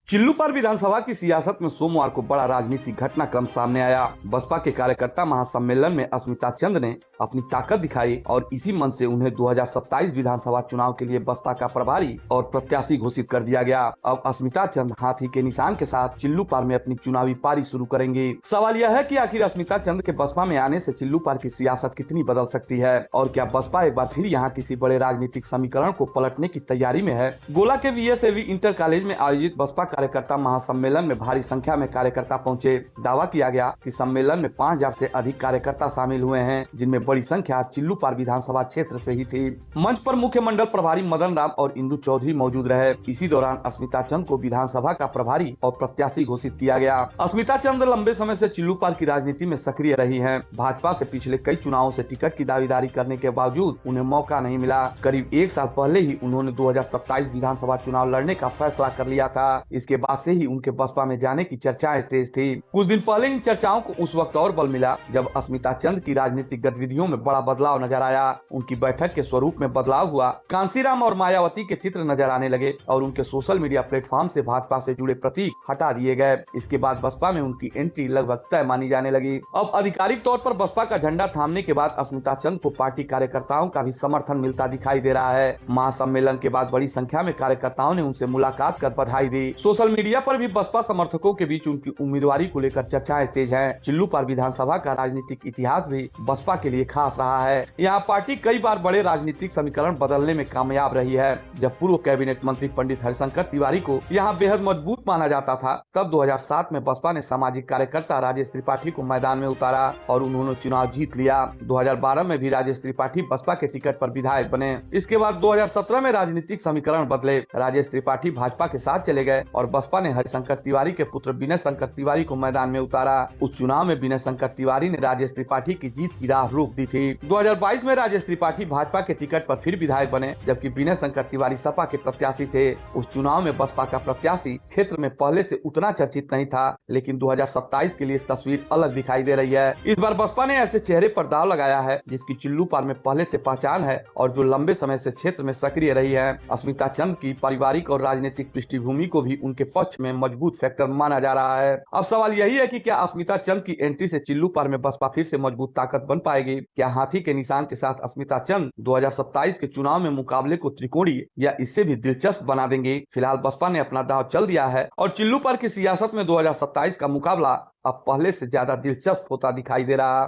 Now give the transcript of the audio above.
चिल्लूपार विधानसभा की सियासत में सोमवार को बड़ा राजनीतिक घटनाक्रम सामने आया। बसपा के कार्यकर्ता महासम्मेलन में अस्मिता चंद ने अपनी ताकत दिखाई और इसी मन से उन्हें 2027 विधानसभा चुनाव के लिए बसपा का प्रभारी और प्रत्याशी घोषित कर दिया गया। अब अस्मिता चंद हाथी के निशान के साथ चिल्लूपार में अपनी चुनावी पारी शुरू करेंगी। सवाल यह है कि आखिर अस्मिता चंद के बसपा में आने से चिल्लूपार की सियासत कितनी बदल सकती है और क्या बसपा एक बार फिर यहाँ किसी बड़े राजनीतिक समीकरण को पलटने की तैयारी में है। गोला के VSAV इंटर कॉलेज में आयोजित बसपा कार्यकर्ता महासम्मेलन में भारी संख्या में कार्यकर्ता पहुंचे। दावा किया गया कि सम्मेलन में 5000 से अधिक कार्यकर्ता शामिल हुए हैं, जिनमें बड़ी संख्या चिल्लूपार विधानसभा क्षेत्र से ही थी। मंच पर मुख्य मंडल प्रभारी मदन राम और इंदु चौधरी मौजूद रहे। इसी दौरान अस्मिता चंद को विधानसभा का प्रभारी और प्रत्याशी घोषित किया गया। अस्मिता चंद लंबे समय से चिल्लूपार की राजनीति में सक्रिय रही है। भाजपा से पिछले कई चुनावों से टिकट की दावेदारी करने के बावजूद उन्हें मौका नहीं मिला। करीब एक साल पहले ही उन्होंने 2027 विधानसभा चुनाव लड़ने का फैसला कर लिया था। इसके बाद से ही उनके बसपा में जाने की चर्चाएं तेज थी। कुछ दिन पहले इन चर्चाओं को उस वक्त और बल मिला जब अस्मिता चंद की राजनीतिक गतिविधियों में बड़ा बदलाव नजर आया। उनकी बैठक के स्वरूप में बदलाव हुआ। कांसीराम और मायावती के चित्र नजर आने लगे और उनके सोशल मीडिया प्लेटफॉर्म से भाजपा से जुड़े प्रतीक हटा दिए गए। इसके बाद बसपा में उनकी एंट्री लगभग तय मानी जाने लगी। अब आधिकारिक तौर पर बसपा का झंडा थामने के बाद अस्मिता चंद को पार्टी कार्यकर्ताओं का भी समर्थन मिलता दिखाई दे रहा है। महासम्मेलन के बाद बड़ी संख्या में कार्यकर्ताओं ने उनसे मुलाकात कर बधाई दी। सोशल मीडिया पर भी बसपा समर्थकों के बीच उनकी उम्मीदवारी को लेकर चर्चाएं तेज हैं। चिल्लूपार विधानसभा का राजनीतिक इतिहास भी बसपा के लिए खास रहा है। यहाँ पार्टी कई बार बड़े राजनीतिक समीकरण बदलने में कामयाब रही है। जब पूर्व कैबिनेट मंत्री पंडित हरिशंकर तिवारी को यहाँ बेहद मजबूत माना जाता था, तब 2007 में बसपा ने सामाजिक कार्यकर्ता राजेश त्रिपाठी को मैदान में उतारा और उन्होंने चुनाव जीत लिया। 2012 में भी राजेश त्रिपाठी बसपा के टिकट पर विधायक बने। इसके बाद 2017 में राजनीतिक समीकरण बदले। राजेश त्रिपाठी भाजपा के साथ चले गए और बसपा ने हरिशंकर तिवारी के पुत्र विनय शंकर तिवारी को मैदान में उतारा। उस चुनाव में विनय शंकर तिवारी ने राजेश त्रिपाठी की जीत की राह रोक दी थी। 2022 में राजेश त्रिपाठी भाजपा के टिकट पर फिर विधायक बने, जबकि विनय शंकर तिवारी सपा के प्रत्याशी थे। उस चुनाव में बसपा का प्रत्याशी क्षेत्र में पहले से उतना चर्चित नहीं था, लेकिन 2027 के लिए तस्वीर अलग दिखाई दे रही है। इस बार बसपा ने ऐसे चेहरे पर दाव लगाया है जिसकी चिल्लूपार में पहले से पहचान है और जो लंबे समय से क्षेत्र में सक्रिय रही है। अस्मिता चंद की पारिवारिक और राजनीतिक पृष्ठभूमि को भी उनके पक्ष में मजबूत फैक्टर माना जा रहा है। अब सवाल यही है कि क्या अस्मिता चंद की एंट्री से चिल्लूपार में बसपा फिर से मजबूत ताकत बन पाएगी? क्या हाथी के निशान के साथ अस्मिता चंद 2027 के चुनाव में मुकाबले को त्रिकोणीय या इससे भी दिलचस्प बना देंगे? फिलहाल बसपा ने अपना दांव चल दिया है और चिल्लूपार की सियासत में 2027 का मुकाबला अब पहले से ज्यादा दिलचस्प होता दिखाई दे रहा है।